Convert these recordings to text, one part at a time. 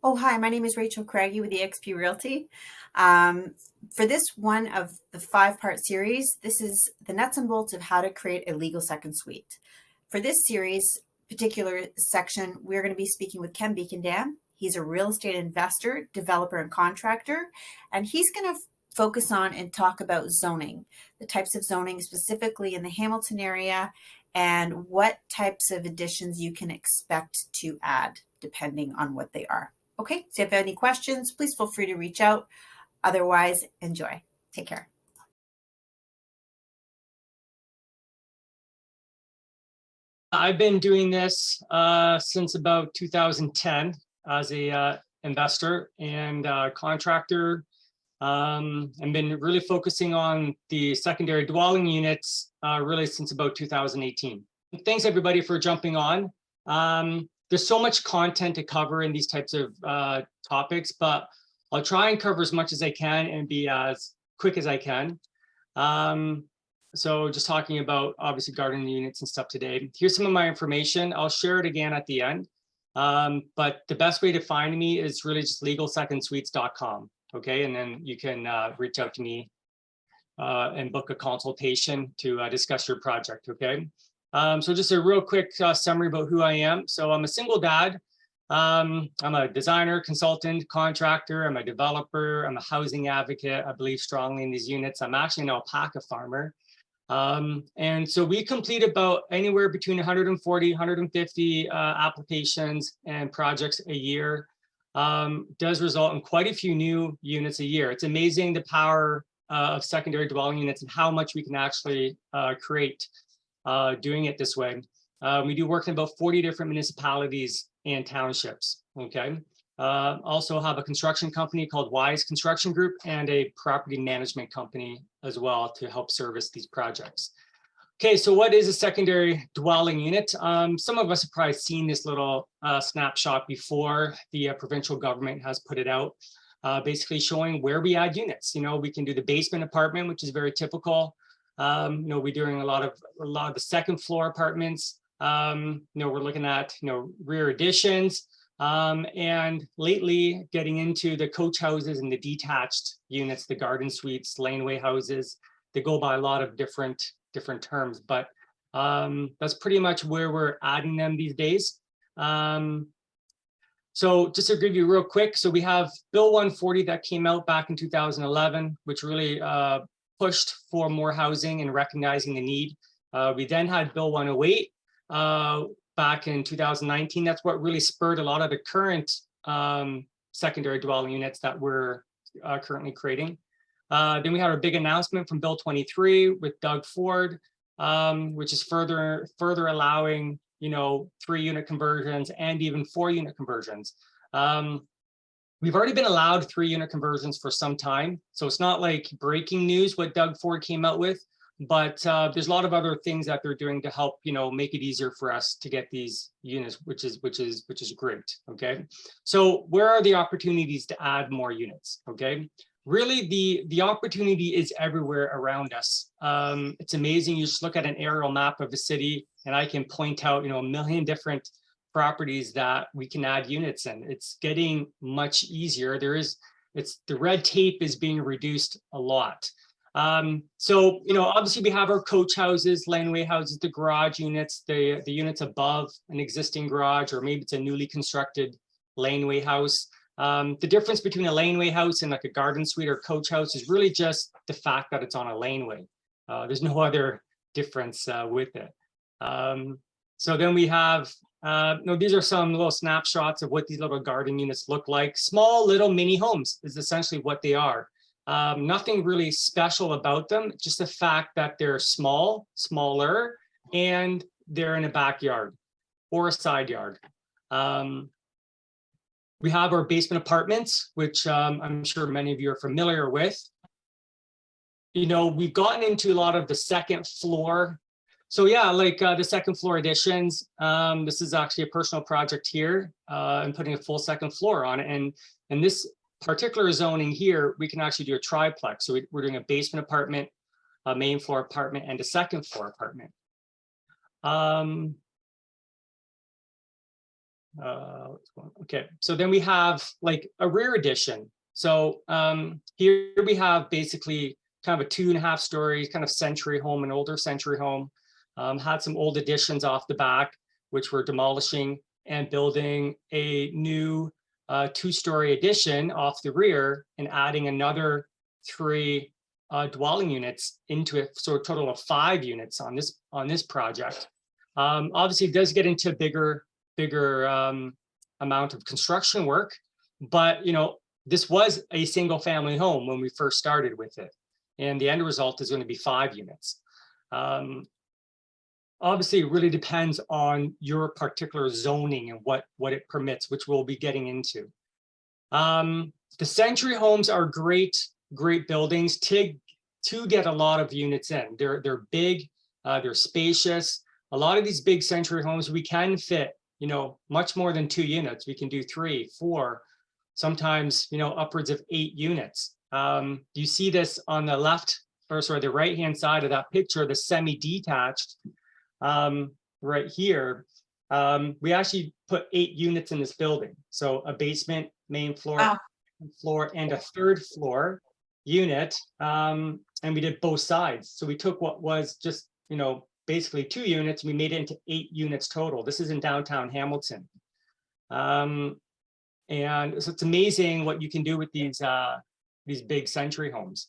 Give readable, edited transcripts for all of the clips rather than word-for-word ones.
Oh, hi, my name is Rachel Craigie with eXp Realty. Um, for this one of the 5-part series, this is the nuts and bolts of how to create a legal second suite. For this series, particular section, we're going to be speaking with Ken Bekendam. He's a real estate investor, developer, and contractor, and he's going to focus on and talk about zoning, the types of zoning specifically in the Hamilton area, and what types of additions you can expect to add depending on what they are. Okay, so if you have any questions, please feel free to reach out. Otherwise, enjoy. Take care. I've been doing this since about 2010 as a investor and contractor. I've been really focusing on the secondary dwelling units really since about 2018. Thanks everybody for jumping on. There's so much content to cover in these types of topics, but I'll try and cover as much as I can and be as quick as I can. So just talking about obviously garden units and stuff today. Here's some of my information. I'll share it again at the end. But the best way to find me is really just legalsecondsuites.com. Okay, and then you can reach out to me and book a consultation to discuss your project. Okay. So just a real quick summary about who I am. So I'm a single dad. I'm a designer, consultant, contractor. I'm a developer. I'm a housing advocate. I believe strongly in these units. I'm actually an alpaca farmer. And so we complete about anywhere between 140, 150 applications and projects a year. Does result in quite a few new units a year. It's amazing the power of secondary dwelling units and how much we can actually create doing it this way. We do work in about 40 different municipalities and townships. Okay. Also have a construction company called Wise Construction Group and a property management company as well to help service these projects. Okay, so what is a secondary dwelling unit? Some of us have probably seen this little snapshot before. The provincial government has put it out, basically showing where we add units. You know, we can do the basement apartment, which is very typical. You know, we're doing a lot of the second floor apartments. You know, we're looking at, you know, rear additions. And lately getting into the coach houses and the detached units, the garden suites, laneway houses. They go by a lot of different terms, but that's pretty much where we're adding them these days. So just to give you real quick, so we have Bill 140 that came out back in 2011, which really pushed for more housing and recognizing the need. We then had Bill 108 back in 2019. That's what really spurred a lot of the current secondary dwelling units that we're currently creating. Then we had our big announcement from Bill 23 with Doug Ford, which is further allowing, you know, 3-unit conversions and even 4-unit conversions. We've already been allowed 3-unit conversions for some time, so it's not like breaking news what Doug Ford came out with, but there's a lot of other things that they're doing to help, you know, make it easier for us to get these units, which is great. Okay, so where are the opportunities to add more units? Okay. Really, the opportunity is everywhere around us. It's amazing. You just look at an aerial map of a city, and I can point out, you know, a million different properties that we can add units in. It's getting much easier. The red tape is being reduced a lot. So, you know, obviously we have our coach houses, laneway houses, the garage units, the units above an existing garage, or maybe it's a newly constructed laneway house. The difference between a laneway house and like a garden suite or coach house is really just the fact that it's on a laneway. There's no other difference with it. So then we have, no, these are some little snapshots of what these little garden units look like. Small little mini homes is essentially what they are. Nothing really special about them, just the fact that they're smaller, and they're in a backyard or a side yard. We have our basement apartments, which I'm sure many of you are familiar with. You know, we've gotten into a lot of the second floor. So yeah, like the second floor additions. This is actually a personal project here. I'm putting a full second floor on it. And this particular zoning here, we can actually do a triplex. So we're doing a basement apartment, a main floor apartment, and a second floor apartment. Okay, so then we have like a rear addition. So here we have basically kind of a 2.5 story kind of century home, an older century home. Had some old additions off the back, which we're demolishing and building a new 2-story addition off the rear and adding another 3 dwelling units into it, so a total of 5 units on this project. Obviously, it does get into bigger amount of construction work, but this was a single family home when we first started with it, and the end result is going to be 5 units. Obviously, it really depends on your particular zoning and what it permits, which we'll be getting into. The century homes are great buildings to get a lot of units in. They're big, they're spacious. A lot of these big century homes, we can fit, much more than 2 units. We can do 3, 4, sometimes, upwards of 8 units. You see this on the left, or sorry, the right-hand side of that picture, the semi-detached, right here. We actually put 8 units in this building. So a basement, main floor, Wow. and a 3rd floor unit. And we did both sides. So we took what was just, basically 2 units, we made it into 8 units total. This is in downtown Hamilton. And so it's amazing what you can do with these big century homes.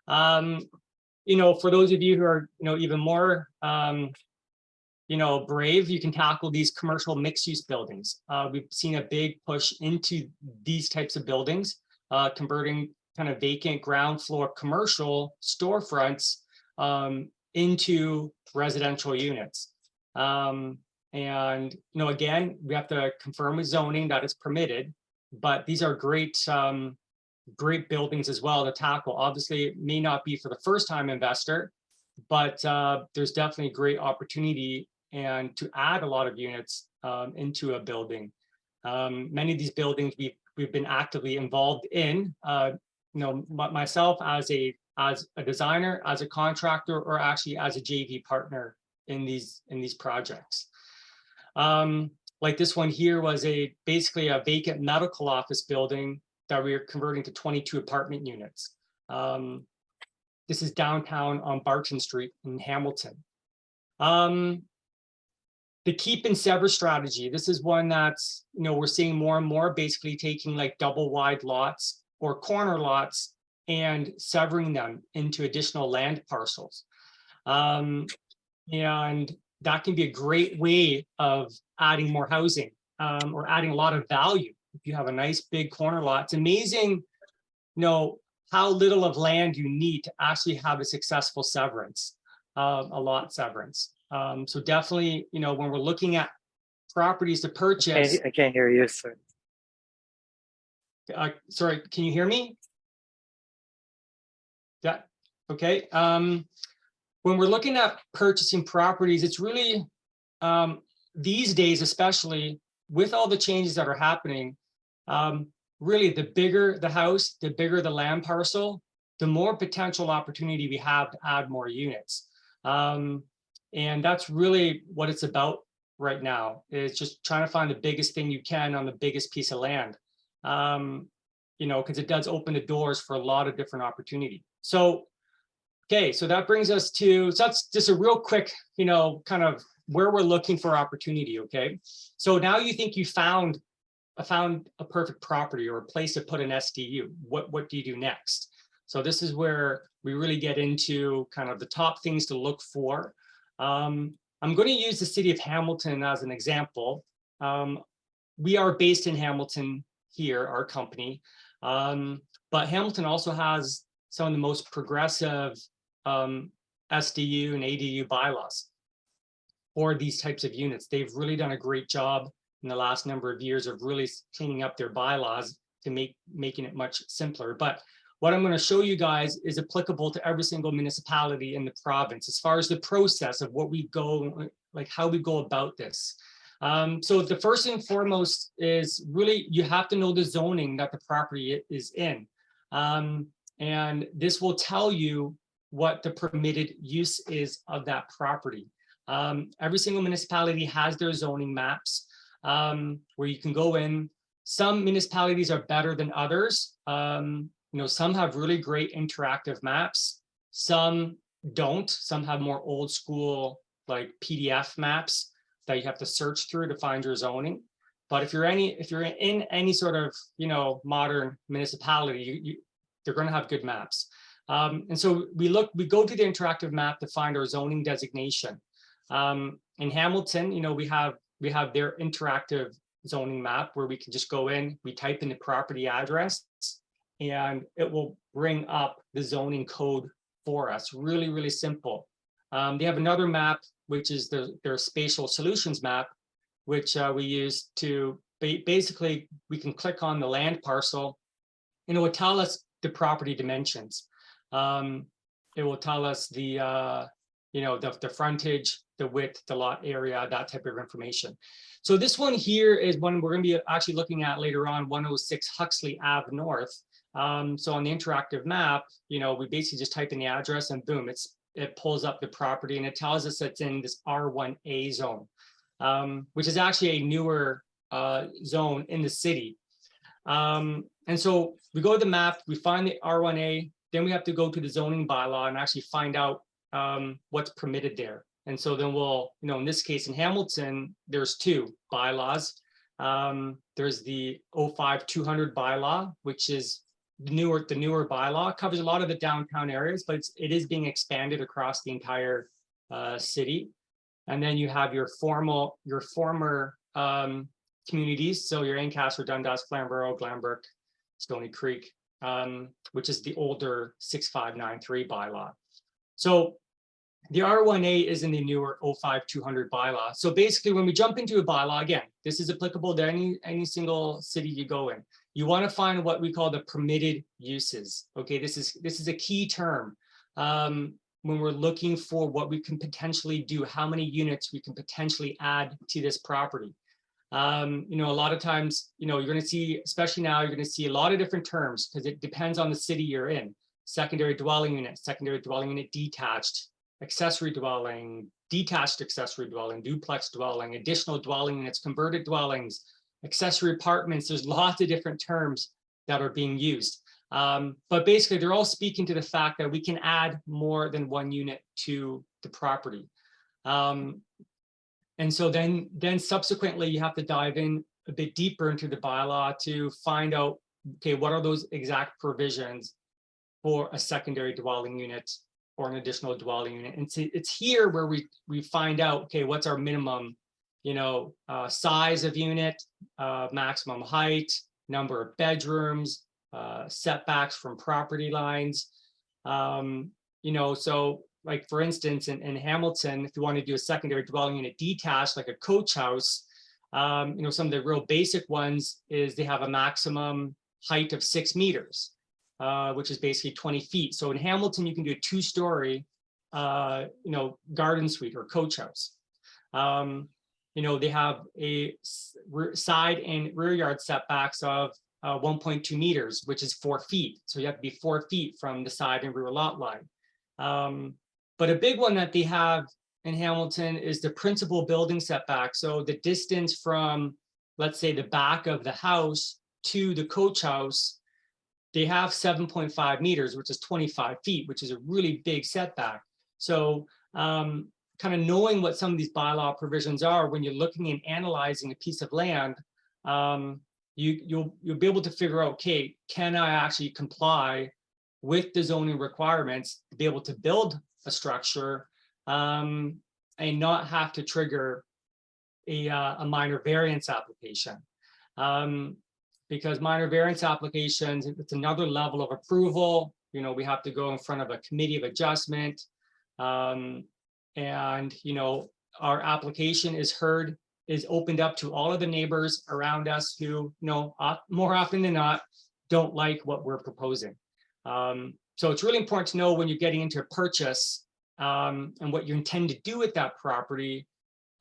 For those of you who are, even more, brave, you can tackle these commercial mixed-use buildings. We've seen a big push into these types of buildings, converting kind of vacant ground floor commercial storefronts into residential units. And again, we have to confirm with zoning that it's permitted, but these are great buildings as well to tackle. Obviously, it may not be for the first-time investor, but there's definitely great opportunity and to add a lot of units into a building. Many of these buildings we've been actively involved in. Myself as a designer, as a contractor, or actually as a JV partner in these projects. Like this one here was basically a vacant medical office building that we are converting to 22 apartment units. This is downtown on Barton Street in Hamilton. The keep and sever strategy. This is one that's, we're seeing more and more, basically taking like double wide lots or corner lots and severing them into additional land parcels. And that can be a great way of adding more housing or adding a lot of value. If you have a nice big corner lot, it's amazing, how little of land you need to actually have a successful severance, a lot severance. So definitely, when we're looking at properties to purchase. I can't hear you, sir. Sorry, can you hear me? Yeah, okay. When we're looking at purchasing properties, it's really, these days, especially with all the changes that are happening, really the bigger the house, the bigger the land parcel, the more potential opportunity we have to add more units. And that's really what it's about right now, is just trying to find the biggest thing you can on the biggest piece of land. Because it does open the doors for a lot of different opportunity. So, okay, so that brings us to, so that's just a real quick, kind of where we're looking for opportunity, okay? So now you think you found a perfect property or a place to put an SDU. What do you do next? So this is where we really get into kind of the top things to look for. I'm going to use the city of Hamilton as an example. We are based in Hamilton here, our company, but Hamilton also has some of the most progressive SDU and ADU bylaws for these types of units. They've really done a great job in the last number of years of really cleaning up their bylaws to making it much simpler. But what I'm going to show you guys is applicable to every single municipality in the province as far as the process of what we go, like how we go about this. So the first and foremost is really, you have to know the zoning that the property is in. And this will tell you what the permitted use is of that property. Every single municipality has their zoning maps. where you can go in. Some municipalities are better than others. Some have really great interactive maps. Some don't. Some have more old school, like PDF maps that you have to search through to find your zoning. But if you're in any sort of modern municipality, they're going to have good maps. And so we go to the interactive map to find our zoning designation. In Hamilton, we have their interactive zoning map where we can just go in, we type in the property address, and it will bring up the zoning code for us. Really, really simple. They have another map, which is their spatial solutions map, which we use to basically, we can click on the land parcel and it will tell us the property dimensions. It will tell us the frontage, the width, the lot area, that type of information. So this one here is one we're going to be actually looking at later on, 106 Huxley Ave North. So on the interactive map, we basically just type in the address and boom, it pulls up the property and it tells us it's in this R1A zone, which is actually a newer zone in the city. And so we go to the map, we find the R1A, then we have to go to the zoning bylaw and actually find out what's permitted there. And so then we'll, in this case in Hamilton, there's two bylaws. There's the 05-200 bylaw, which is the newer bylaw. It covers a lot of the downtown areas, but it is being expanded across the entire city. And then you have your former communities. So your Ancaster, Dundas, Flamborough, Glenbrook, Stony Creek, which is the older 6593 bylaw. So the R1A is in the newer 05-200 bylaw. So basically, when we jump into a bylaw, again, this is applicable to any single city you go in. You want to find what we call the permitted uses. Okay, this is a key term when we're looking for what we can potentially do, how many units we can potentially add to this property. A lot of times, you're going to see, especially now, you're going to see a lot of different terms because it depends on the city you're in. Secondary dwelling unit, detached, accessory dwelling, detached accessory dwelling, duplex dwelling, additional dwelling units, converted dwellings, accessory apartments. There's lots of different terms that are being used. But basically, they're all speaking to the fact that we can add more than one unit to the property. And so then subsequently, you have to dive in a bit deeper into the bylaw to find out, okay, what are those exact provisions for a secondary dwelling unit or an additional dwelling unit. And it's here where we find out, okay, what's our minimum, size of unit, maximum height, number of bedrooms, setbacks from property lines. So like for instance, in Hamilton, if you want to do a secondary dwelling unit detached, like a coach house, some of the real basic ones is they have a maximum height of 6 meters. Which is basically 20 feet. So in Hamilton, you can do a 2-story, garden suite or coach house. They have a side and rear yard setbacks of 1.2 meters, which is 4 feet. So you have to be 4 feet from the side and rear lot line. But a big one that they have in Hamilton is the principal building setback. So the distance from, let's say, the back of the house to the coach house, they have 7.5 meters, which is 25 feet, which is a really big setback. So kind of knowing what some of these bylaw provisions are when you're looking and analyzing a piece of land, you'll be able to figure out, okay, can I actually comply with the zoning requirements to be able to build a structure and not have to trigger a minor variance application. Because minor variance applications, it's another level of approval. We have to go in front of a committee of adjustment. Our application is opened up to all of the neighbors around us who, more often than not, don't like what we're proposing. So it's really important to know when you're getting into a purchase and what you intend to do with that property,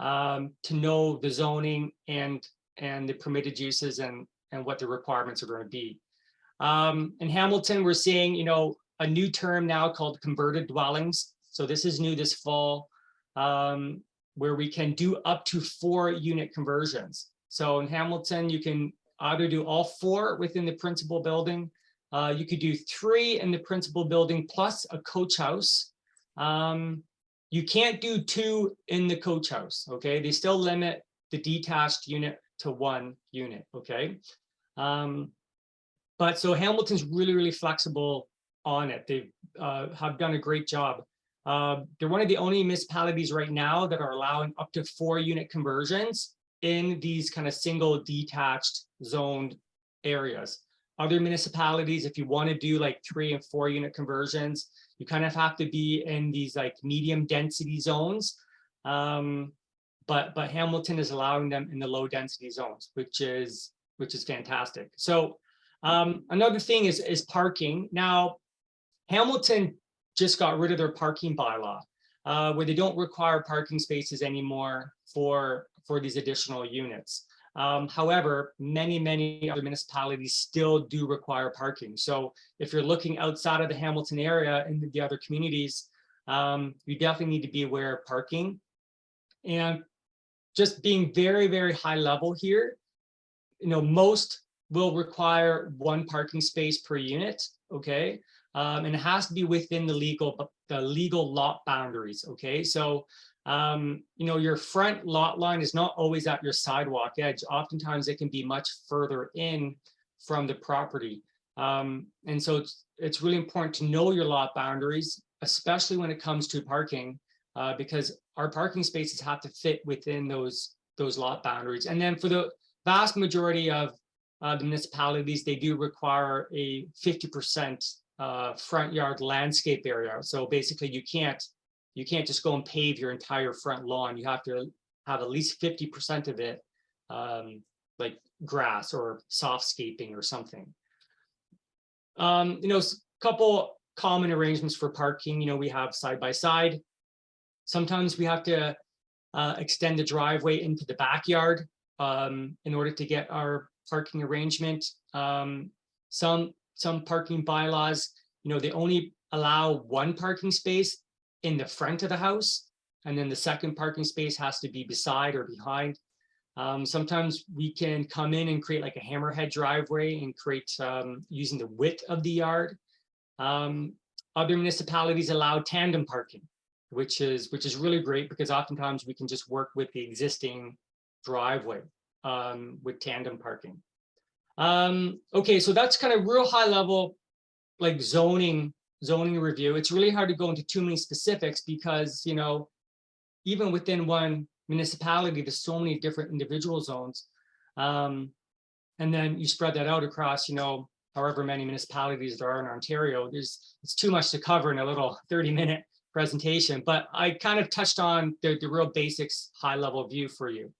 to know the zoning and the permitted uses and what the requirements are going to be. In Hamilton, we're seeing, a new term now called converted dwellings. So this is new this fall, where we can do up to 4 unit conversions. So in Hamilton, you can either do all 4 within the principal building. You could do 3 in the principal building plus a coach house. You can't do 2 in the coach house, okay? They still limit the detached unit to 1 unit, okay? But so Hamilton's really, really flexible on it. They have done a great job. They're one of the only municipalities right now that are allowing up to 4 unit conversions in these kind of single detached zoned areas. Other municipalities, if you want to do like 3 and 4 unit conversions, you kind of have to be in these like medium density zones. But Hamilton is allowing them in the low density zones, which is fantastic. So another thing is parking. Now, Hamilton just got rid of their parking bylaw, where they don't require parking spaces anymore for these additional units. However, many other municipalities still do require parking. So if you're looking outside of the Hamilton area and the other communities, you definitely need to be aware of parking. And just being very, very high level here, most will require 1 parking space per unit, okay? And it has to be within the legal lot boundaries, okay? So, your front lot line is not always at your sidewalk edge. Oftentimes it can be much further in from the property. And so it's really important to know your lot boundaries, especially when it comes to parking, because our parking spaces have to fit within those lot boundaries. And then for the vast majority of the municipalities, they do require a 50% front yard landscape area. So basically you can't just go and pave your entire front lawn. You have to have at least 50% of it like grass or softscaping or something. A couple common arrangements for parking. We have side by side. Sometimes we have to extend the driveway into the backyard in order to get our parking arrangement. Some parking bylaws, they only allow 1 parking space in the front of the house, and then the second parking space has to be beside or behind. Sometimes we can come in and create like a hammerhead driveway and create using the width of the yard. Other municipalities allow tandem parking, which is really great because oftentimes we can just work with the existing driveway with tandem parking. Okay, so that's kind of real high level, like zoning review. It's really hard to go into too many specifics because, even within one municipality, there's so many different individual zones. And then you spread that out across, however many municipalities there are in Ontario. It's too much to cover in a little 30-minute presentation, but I kind of touched on the real basics, high level view for you.